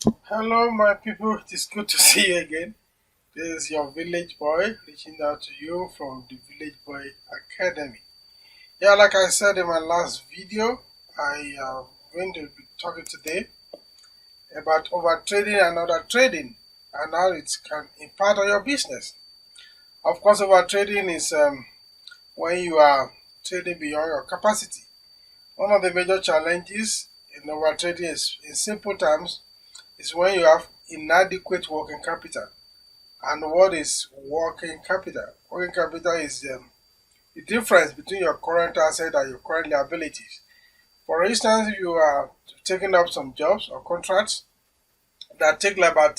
Hello, my people. It is good to see you again. This is your village boy reaching out to you from the Village Boy Academy. Yeah, like I said in my last video, I am going to be talking today about overtrading and undertrading and how it can impact on your business. Of course, overtrading is when you are trading beyond your capacity. One of the major challenges in overtrading is, in simple terms, is when you have inadequate working capital. And what is working capital? Working capital is the difference between your current asset and your current liabilities. For instance, if you are taking up some jobs or contracts that take like about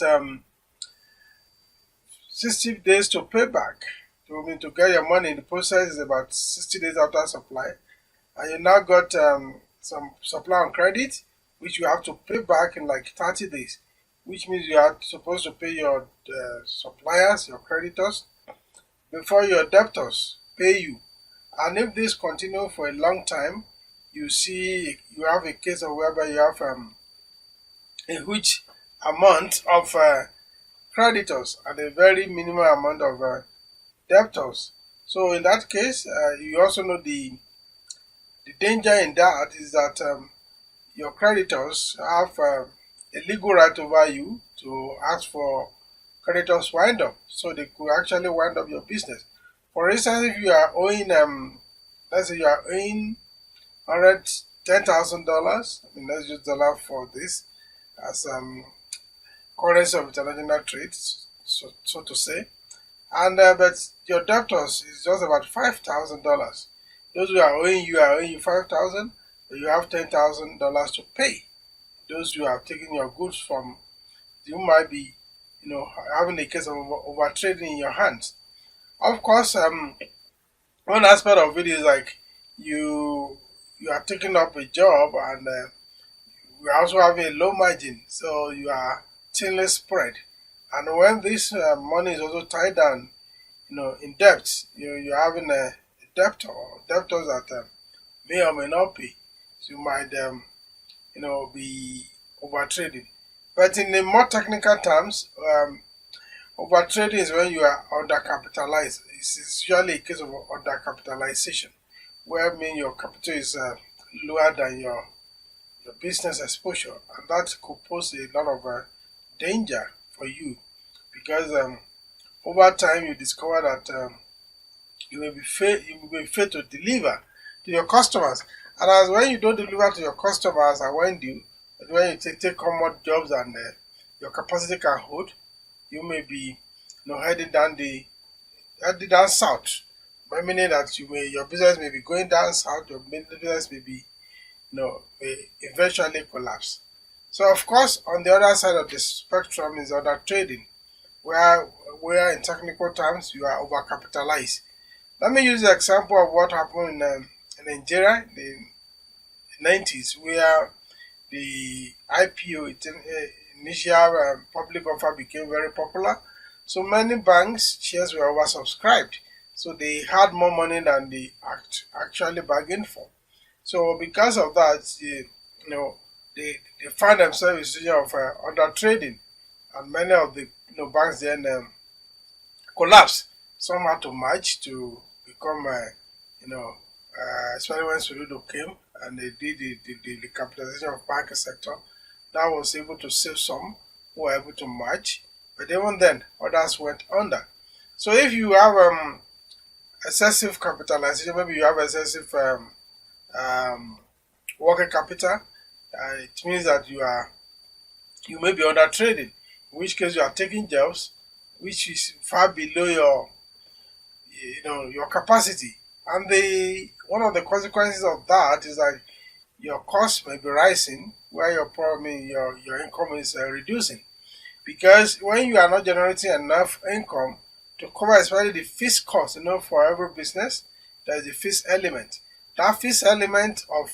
60 days to pay back, to get your money, the process is about 60 days after supply, and you now got some supply on credit, which you have to pay back in like 30 days, which means you are supposed to pay your suppliers, your creditors, before your debtors pay you. And if this continue for a long time, you see you have a case of whereby you have a huge amount of creditors and a very minimal amount of debtors. So in that case, you also know the danger in that is that your creditors have a legal right over you to ask for creditors wind up, so they could actually wind up your business. For instance, if you are owing let's say you are owing $110,000. I mean, let's use dollar for this as currency of international trade, so to say. And but your debtors is just about $5,000. Those who are owing you 5,000, but you have $10,000 to pay. Those who have taken your goods from, you might be, having a case of overtrading in your hands. Of course, one aspect of it is like you are taking up a job and we also have a low margin, so you are thinly spread. And when this money is also tied down, in debt, you're having a debtor or debtors that may or may not pay. So you might, be overtrading. But in the more technical terms, overtrading is when you are undercapitalized. It's usually a case of undercapitalization, where mean your capital is lower than your business exposure, and that could pose a lot of danger for you because over time you discover that you will fail to deliver to your customers, and as when you don't deliver to your customers and when you take on more jobs and your capacity can hold, you may be heading down south, by meaning that your business may be going down south, your business may be may eventually collapse. So of course, on the other side of the spectrum is other trading, where in technical terms you are overcapitalized. Let me use the example of what happened in Nigeria in the 90s, where the IPO, initial public offer, became very popular. So many banks shares were oversubscribed, so they had more money than they actually bargained for. So because of that, they find themselves in a situation of under trading, and many of the banks then collapsed. Some had to merge to become, especially when Soludo came and they did the capitalization of banking sector. That was able to save some who were able to merge, but even then, others went under. So if you have excessive capitalization, maybe you have excessive um, working capital, it means that you may be under trading, in which case you are taking jobs which is far below your capacity. And the one of the consequences of that is that your cost may be rising, where your income is reducing. Because when you are not generating enough income to cover especially the fixed cost, for every business, there is a fixed element. That fixed element of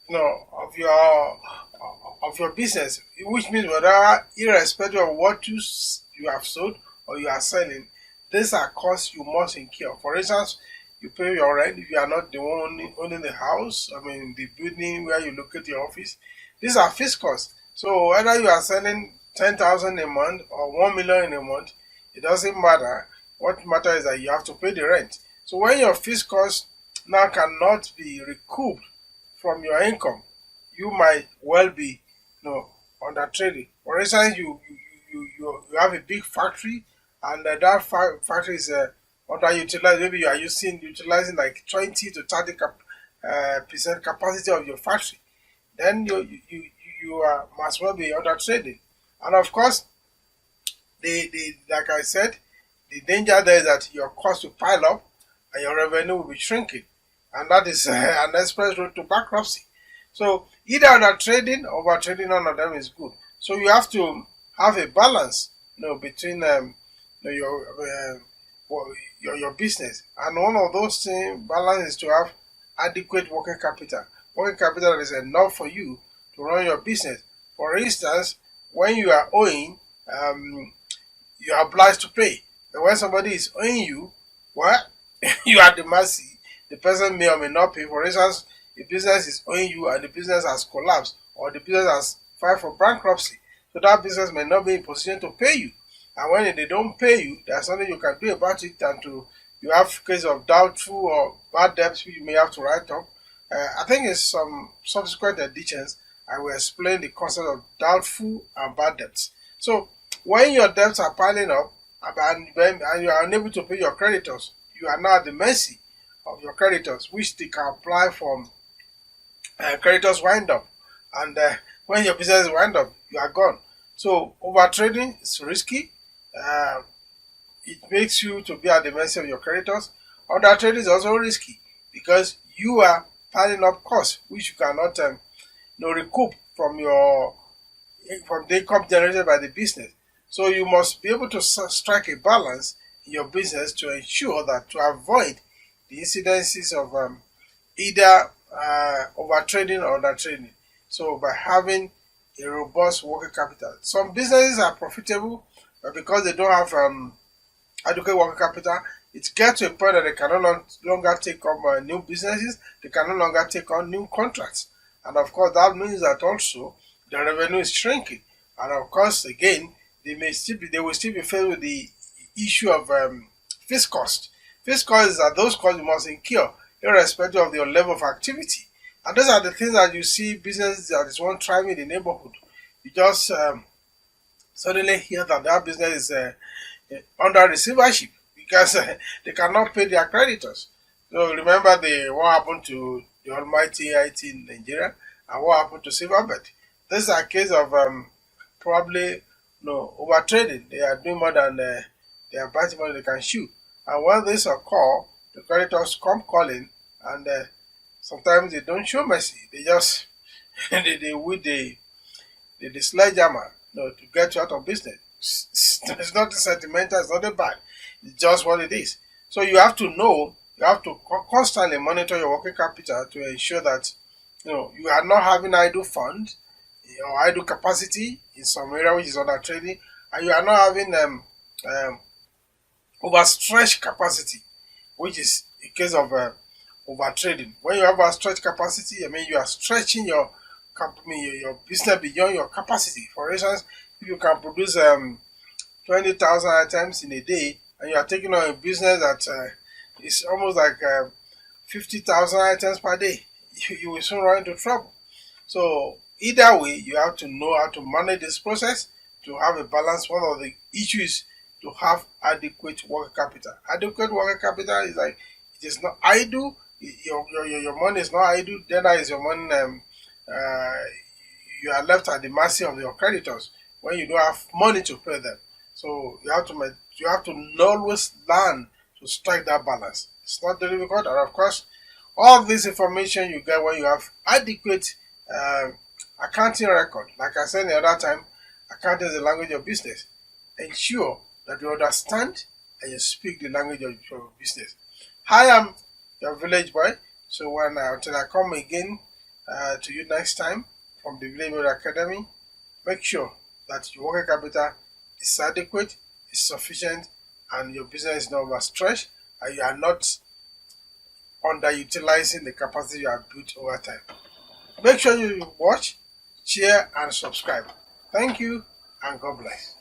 you know of your of your business, which means whether irrespective of what you have sold or you are selling, these are costs you must incur. For instance, you pay your rent if you are not the one owning the house, I mean the building where you locate your office. These are fixed costs. So whether you are selling 10,000 a month or 1 million in a month, it doesn't matter. What matters is that you have to pay the rent. So when your fixed cost now cannot be recouped from your income, you might well be, under trading. For instance, you have a big factory, and that factory is underutilized. Maybe you are utilizing like 20 to 30 percent capacity of your factory. Then you must well be under trading. And of course, the like I said, the danger there is that your cost will pile up and your revenue will be shrinking, and that is an express road to bankruptcy. So either under trading or over trading, none of them is good. So you have to have a balance, between your business, and one of those things balance is to have adequate working capital. Working capital is enough for you to run your business. For instance, when you are owing, you are obliged to pay. But when somebody is owing you, well, you are at the mercy. The person may or may not pay. For instance, the business is owing you and the business has collapsed, or the business has filed for bankruptcy. So that business may not be in position to pay you. And when they don't pay you, there's something you can do about it, and you have case of doubtful or bad debts which you may have to write up. I think in some subsequent editions, I will explain the concept of doubtful and bad debts. So when your debts are piling up and you are unable to pay your creditors, you are now at the mercy of your creditors, which they can apply for creditors wind up. And when your business wind up, you are gone. So overtrading is risky. It makes you to be at the mercy of your creditors. Undertrading is also risky because you are piling up costs which you cannot recoup from the income generated by the business. So you must be able to strike a balance in your business to ensure that to avoid the incidences of either overtrading or undertrading. So by having a robust working capital, some businesses are profitable, but because they don't have adequate working capital, it gets to a point that they can no longer take on new businesses, they can no longer take on new contracts. And of course, that means that also the revenue is shrinking. And of course, again, they will still be faced with the issue of fixed cost. Fixed costs are those costs you must incur, irrespective of your level of activity. And those are the things that you see businesses that is one thriving in the neighborhood. You just suddenly hear that that business is under receivership because they cannot pay their creditors. So remember what happened to the almighty IT in Nigeria and what happened to Silverbird. This is a case of probably overtrading. They are doing more than they are biting more than they can chew. And when this occur, the creditors come calling, and sometimes they don't show mercy. They just they with the sledgehammer, to get you out of business. It's not sentimental. It's not bad. It's just what it is. So you have to know. You have to constantly monitor your working capital to ensure that you are not having idle funds or idle capacity in some area which is under trading, and you are not having overstretched capacity, which is a case of overtrading. When you have overstretched capacity, I mean you are stretching your company, your business beyond your capacity. For instance, if you can produce 20,000 items in a day, and you are taking on a business that is almost like 50,000 items per day, you will soon run into trouble. So either way, you have to know how to manage this process to have a balance. One of the issues to have adequate working capital. Adequate working capital is like it is not idle. Your money is not idle. Then that is your money. You are left at the mercy of your creditors when you don't have money to pay them. So you have to always learn to strike that balance. It's not difficult, and of course, all this information you get when you have adequate accounting record. Like I said the other time, accounting is the language of business. Ensure that you understand and you speak the language of your business. I am your village boy. So until I come again to you next time from the Village Boy Academy, make sure that your working capital is adequate, is sufficient, and your business is not overstretched, and you are not underutilizing the capacity you have built over time. Make sure you watch, share, and subscribe. Thank you, and God bless.